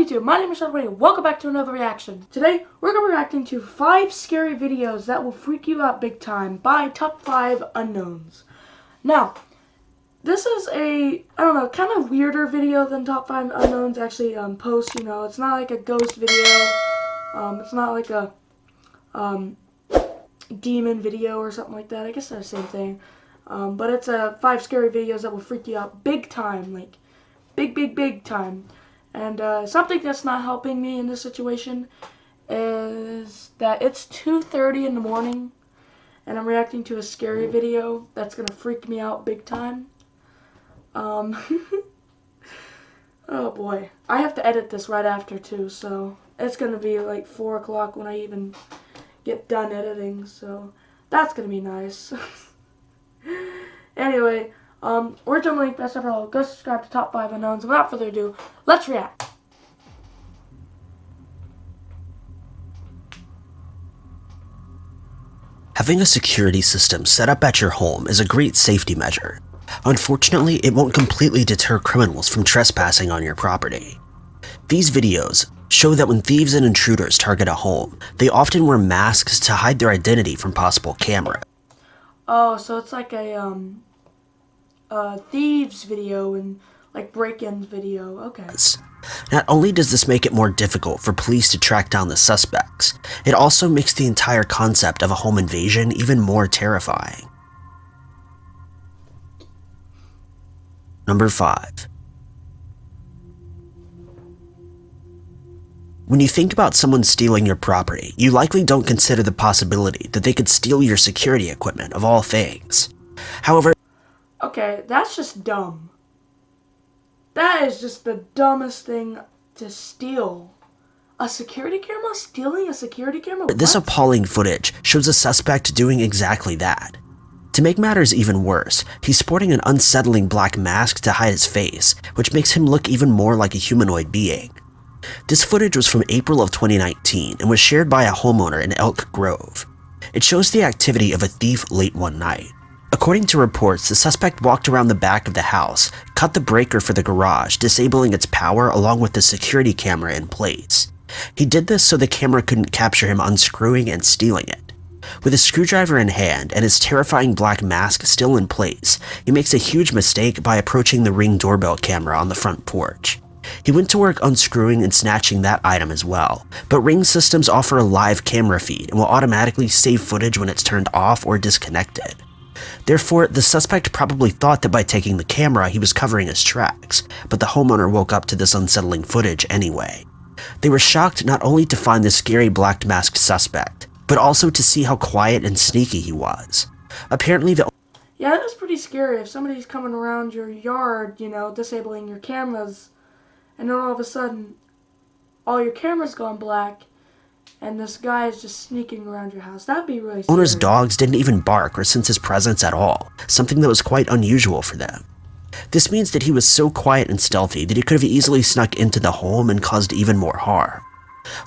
YouTube? My name is Sean Wayne. Welcome back to another reaction. Today, we're going to be reacting to 5 scary videos that will freak you out big time by Top 5 Unknowns. Now, this is a, kind of weirder video than Top 5 Unknowns actually post, It's not like a ghost video. It's not like a demon video or something like that. I guess they're the same thing. But it's 5 scary videos that will freak you out big time, like big time. And something that's not helping me in this situation is that it's 2:30 in the morning and I'm reacting to a scary video that's going to freak me out big time. Oh boy. I have to edit this right after too, so it's going to be like 4 o'clock when I even get done editing, so that's going to be nice. Anyway, original link, best ever all. Go subscribe to Top 5 Unknowns. Without further ado, let's react. Having a security system set up at your home is a great safety measure. Unfortunately, it won't completely deter criminals from trespassing on your property. These videos show that when thieves and intruders target a home, they often wear masks to hide their identity from possible cameras. Oh, so it's like a thieves video and like break-ins video. Okay. Not only does this make it more difficult for police to track down the suspects, it also makes the entire concept of a home invasion even more terrifying. Number 5. When you think about someone stealing your property, you likely don't consider the possibility that they could steal your security equipment of all things. However, okay, that's just dumb. That is just the dumbest thing to steal. A security camera? Stealing a security camera? What? This appalling footage shows a suspect doing exactly that. To make matters even worse, he's sporting an unsettling black mask to hide his face, which makes him look even more like a humanoid being. This footage was from April of 2019 and was shared by a homeowner in Elk Grove. It shows the activity of a thief late one night. According to reports, the suspect walked around the back of the house, cut the breaker for the garage, disabling its power along with the security camera in place. He did this so the camera couldn't capture him unscrewing and stealing it. With a screwdriver in hand and his terrifying black mask still in place, he makes a huge mistake by approaching the Ring doorbell camera on the front porch. He went to work unscrewing and snatching that item as well, but Ring systems offer a live camera feed and will automatically save footage when it's turned off or disconnected. Therefore, the suspect probably thought that by taking the camera he was covering his tracks, but the homeowner woke up to this unsettling footage anyway. They were shocked not only to find the scary black masked suspect, but also to see how quiet and sneaky he was. Apparently Yeah, that's pretty scary if somebody's coming around your yard, disabling your cameras, and then all of a sudden, all your cameras gone black, and this guy is just sneaking around your house. That'd be really scary. Owner's dogs didn't even bark or sense his presence at all, something that was quite unusual for them. This means that he was so quiet and stealthy that he could have easily snuck into the home and caused even more harm.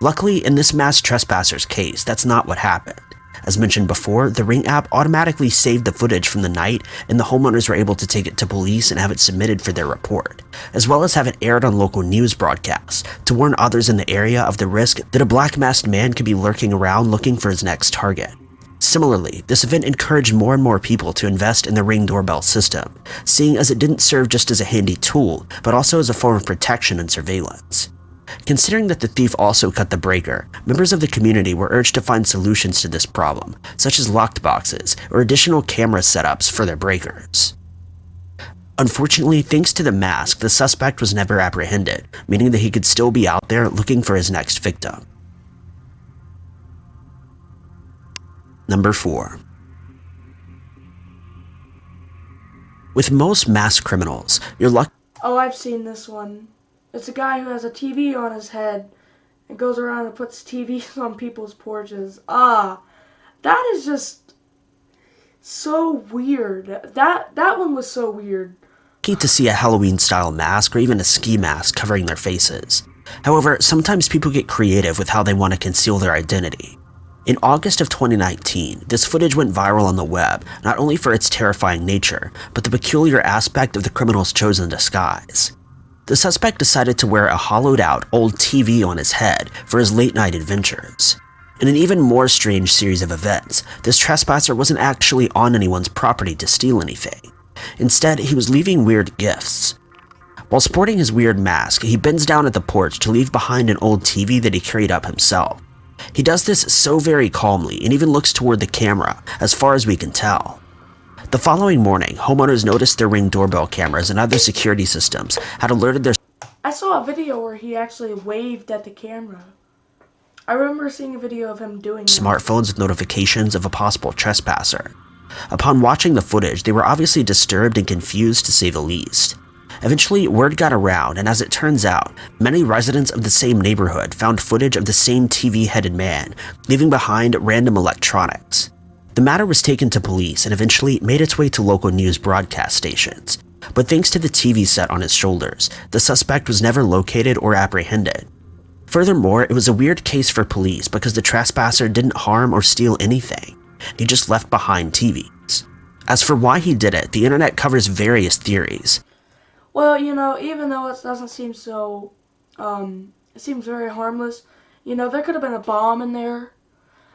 Luckily, in this mass trespasser's case, that's not what happened. As mentioned before, the Ring app automatically saved the footage from the night, and the homeowners were able to take it to police and have it submitted for their report, as well as have it aired on local news broadcasts to warn others in the area of the risk that a black-masked man could be lurking around looking for his next target. Similarly, this event encouraged more and more people to invest in the Ring doorbell system, seeing as it didn't serve just as a handy tool, but also as a form of protection and surveillance. Considering that the thief also cut the breaker, members of the community were urged to find solutions to this problem, such as locked boxes or additional camera setups for their breakers. Unfortunately, thanks to the mask, the suspect was never apprehended, meaning that he could still be out there looking for his next victim. Number 4. With most mass criminals, you're lucky. Oh, I've seen this one. It's a guy who has a TV on his head and goes around and puts TVs on people's porches. That is just so weird. That one was so weird. To see a Halloween-style mask or even a ski mask covering their faces. However, sometimes people get creative with how they want to conceal their identity. In August of 2019, this footage went viral on the web, not only for its terrifying nature, but the peculiar aspect of the criminal's chosen disguise. The suspect decided to wear a hollowed-out old TV on his head for his late-night adventures. In an even more strange series of events, this trespasser wasn't actually on anyone's property to steal anything. Instead, he was leaving weird gifts. While sporting his weird mask, he bends down at the porch to leave behind an old TV that he carried up himself. He does this so very calmly and even looks toward the camera, as far as we can tell. The following morning, homeowners noticed their Ring doorbell cameras and other security systems had alerted their I saw a video where he actually waved at the camera. I remember seeing a video of him doing that. Smartphones with notifications of a possible trespasser. Upon watching the footage, they were obviously disturbed and confused to say the least. Eventually, word got around, and as it turns out, many residents of the same neighborhood found footage of the same TV-headed man, leaving behind random electronics. The matter was taken to police and eventually made its way to local news broadcast stations. But thanks to the TV set on his shoulders, the suspect was never located or apprehended. Furthermore, it was a weird case for police because the trespasser didn't harm or steal anything. He just left behind TVs. As for why he did it, the internet covers various theories. Well, even though it doesn't seem so, it seems very harmless, there could have been a bomb in there.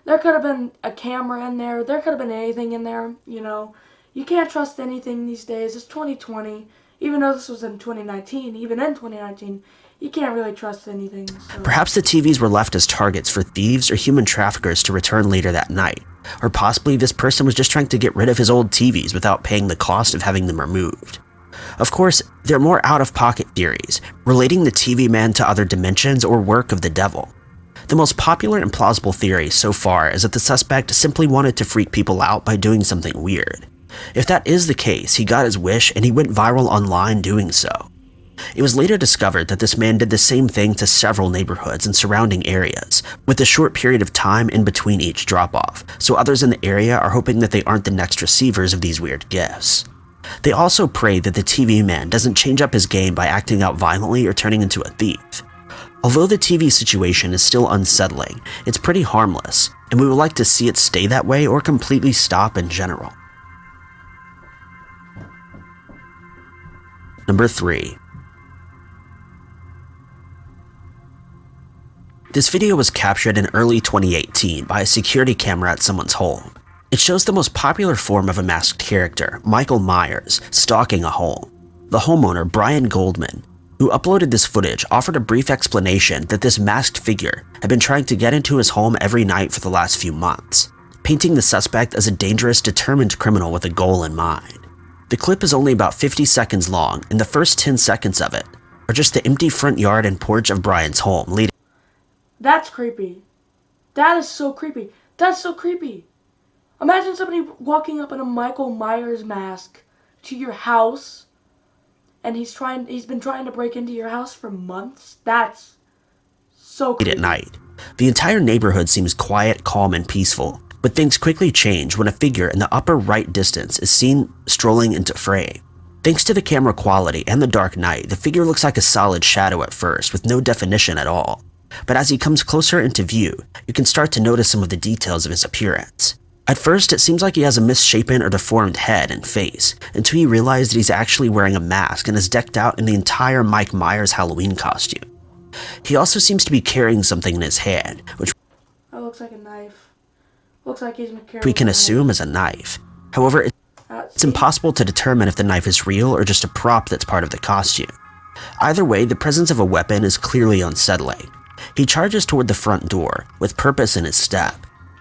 There could have been a camera in there. There could have been anything in there, You can't trust anything these days. It's 2020. Even though this was in 2019, even in 2019, you can't really trust anything. So. Perhaps the TVs were left as targets for thieves or human traffickers to return later that night. Or possibly this person was just trying to get rid of his old TVs without paying the cost of having them removed. Of course, there are more out-of-pocket theories, relating the TV man to other dimensions or work of the devil. The most popular and plausible theory so far is that the suspect simply wanted to freak people out by doing something weird. If that is the case, he got his wish and he went viral online doing so. It was later discovered that this man did the same thing to several neighborhoods and surrounding areas, with a short period of time in between each drop-off, so others in the area are hoping that they aren't the next receivers of these weird gifts. They also pray that the TV man doesn't change up his game by acting out violently or turning into a thief. Although the TV situation is still unsettling, it's pretty harmless, and we would like to see it stay that way or completely stop in general. Number 3. This video was captured in early 2018 by a security camera at someone's home. It shows the most popular form of a masked character, Michael Myers, stalking a home. The homeowner, Brian Goldman, who uploaded this footage, offered a brief explanation that this masked figure had been trying to get into his home every night for the last few months, painting the suspect as a dangerous, determined criminal with a goal in mind. The clip is only about 50 seconds long, and the first 10 seconds of it are just the empty front yard and porch of Brian's home, leading. That's creepy. That is so creepy. That's so creepy. Imagine somebody walking up in a Michael Myers mask to your house, and he's been trying to break into your house for months. That's so creepy. At night. The entire neighborhood seems quiet, calm, and peaceful, but things quickly change when a figure in the upper right distance is seen strolling into frame. Thanks to the camera quality and the dark night, the figure looks like a solid shadow at first, with no definition at all. But as he comes closer into view, you can start to notice some of the details of his appearance. At first, it seems like he has a misshapen or deformed head and face, until you realize that he's actually wearing a mask and is decked out in the entire Mike Myers Halloween costume. He also seems to be carrying something in his hand, which that looks like a knife. Looks like he's carrying we can assume is a knife. However, it's impossible to determine if the knife is real or just a prop that's part of the costume. Either way, the presence of a weapon is clearly unsettling. He charges toward the front door, with purpose in his step.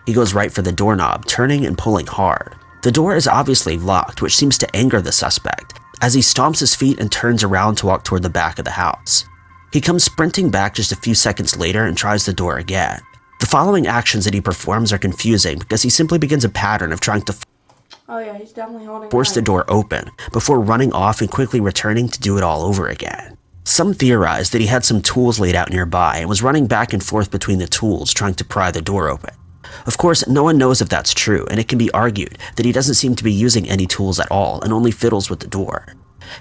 He goes right for the doorknob, turning and pulling hard. The door is obviously locked, which seems to anger the suspect, as he stomps his feet and turns around to walk toward the back of the house. He comes sprinting back just a few seconds later and tries the door again. The following actions that he performs are confusing because he simply begins a pattern of trying to oh yeah, he's definitely holding force the door open before running off and quickly returning to do it all over again. Some theorize that he had some tools laid out nearby and was running back and forth between the tools trying to pry the door open. Of course, no one knows if that's true, and it can be argued that he doesn't seem to be using any tools at all and only fiddles with the door.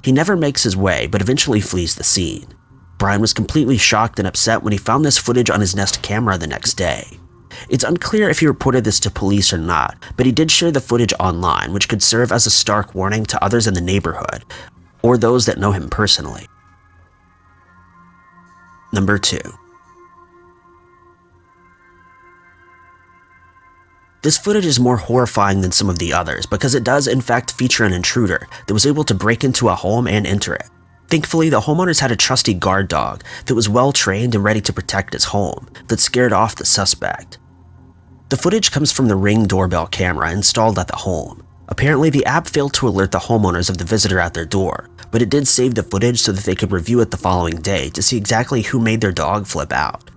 He never makes his way, but eventually flees the scene. Brian was completely shocked and upset when he found this footage on his Nest camera the next day. It's unclear if he reported this to police or not, but he did share the footage online, which could serve as a stark warning to others in the neighborhood, or those that know him personally. Number 2. This footage is more horrifying than some of the others because it does in fact feature an intruder that was able to break into a home and enter it. Thankfully, the homeowners had a trusty guard dog that was well trained and ready to protect his home that scared off the suspect. The footage comes from the Ring doorbell camera installed at the home. Apparently, the app failed to alert the homeowners of the visitor at their door, but it did save the footage so that they could review it the following day to see exactly who made their dog flip out.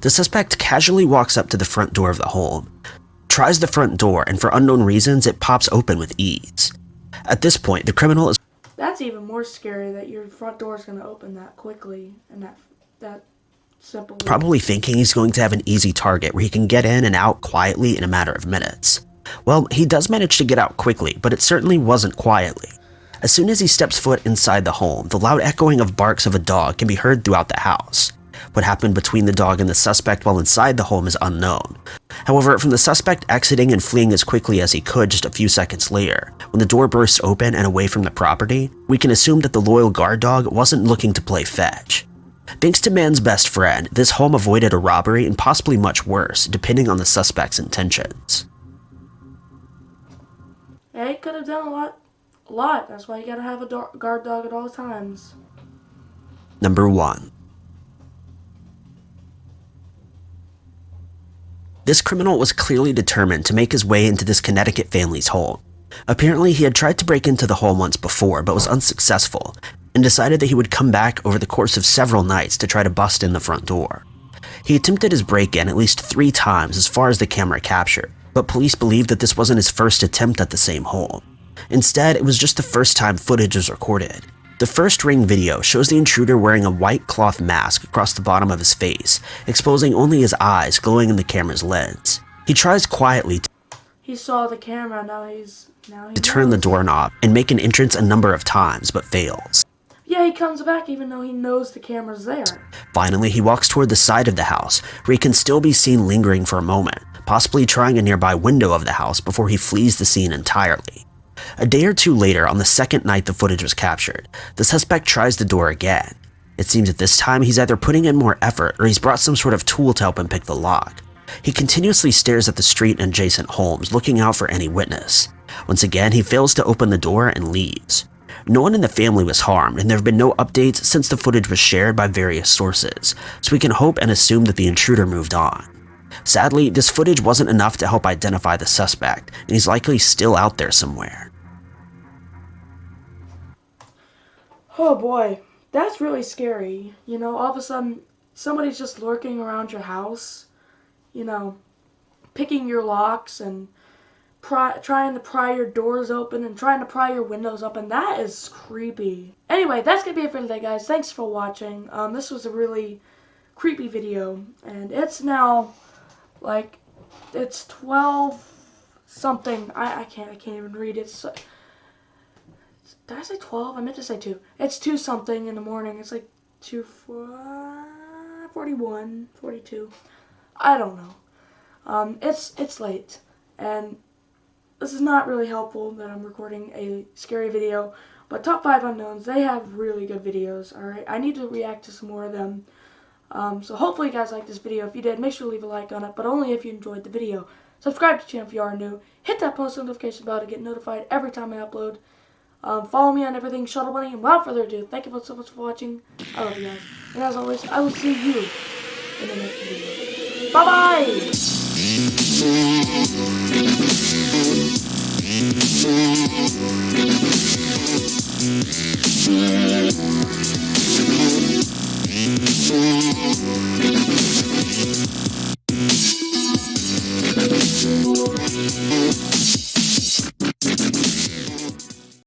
The suspect casually walks up to the front door of the home, tries the front door, and for unknown reasons, it pops open with ease. At this point, the criminal is That's even more scary that your front door is going to open that quickly and that simple. probably thinking he's going to have an easy target where he can get in and out quietly in a matter of minutes. Well, he does manage to get out quickly, but it certainly wasn't quietly. As soon as he steps foot inside the home, the loud echoing of barks of a dog can be heard throughout the house. What happened between the dog and the suspect while inside the home is unknown. However, from the suspect exiting and fleeing as quickly as he could just a few seconds later, when the door bursts open and away from the property, we can assume that the loyal guard dog wasn't looking to play fetch. Thanks to man's best friend, this home avoided a robbery and possibly much worse, depending on the suspect's intentions. Yeah, he could have done a lot. That's why you gotta have a guard dog at all times. Number 1. This criminal was clearly determined to make his way into this Connecticut family's home. Apparently, he had tried to break into the home once before, but was unsuccessful, and decided that he would come back over the course of several nights to try to bust in the front door. He attempted his break-in at least 3 times as far as the camera captured, but police believe that this wasn't his first attempt at the same home. Instead, it was just the first time footage was recorded. The first Ring video shows the intruder wearing a white cloth mask across the bottom of his face, exposing only his eyes glowing in the camera's lens. He tries quietly He saw the camera, now he to turn the knows. doorknob and make an entrance a number of times, but fails. Yeah, he comes back even though he knows the camera's there. Finally, he walks toward the side of the house, where he can still be seen lingering for a moment, possibly trying a nearby window of the house before he flees the scene entirely. A day or two later, on the second night the footage was captured, the suspect tries the door again. It seems at this time he's either putting in more effort or he's brought some sort of tool to help him pick the lock. He continuously stares at the street and adjacent homes, looking out for any witness. Once again, he fails to open the door and leaves. No one in the family was harmed, and there have been no updates since the footage was shared by various sources, so we can hope and assume that the intruder moved on. Sadly, this footage wasn't enough to help identify the suspect, and he's likely still out there somewhere. Oh boy, that's really scary. You know, all of a sudden, somebody's just lurking around your house, you know, picking your locks and trying to pry your doors open and trying to pry your windows open. That is creepy. Anyway, that's gonna be it for today, guys. Thanks for watching. This was a really creepy video, and it's now, like, it's 12 something. I can't even read it. Did I say 12? I meant to say 2. It's 2 something in the morning. It's like 41, 42. I don't know. It's late, and this is not really helpful that I'm recording a scary video, but Top 5 Unknowns, they have really good videos, alright? I need to react to some more of them. So hopefully you guys liked this video. If you did, make sure to leave a like on it, but only if you enjoyed the video. Subscribe to the channel if you are new. Hit that post notification bell to get notified every time I upload. Follow me on everything Shuttle Bunny, and without further ado, thank you so much for watching. I love you guys. And as always, I will see you in the next video. Bye-bye!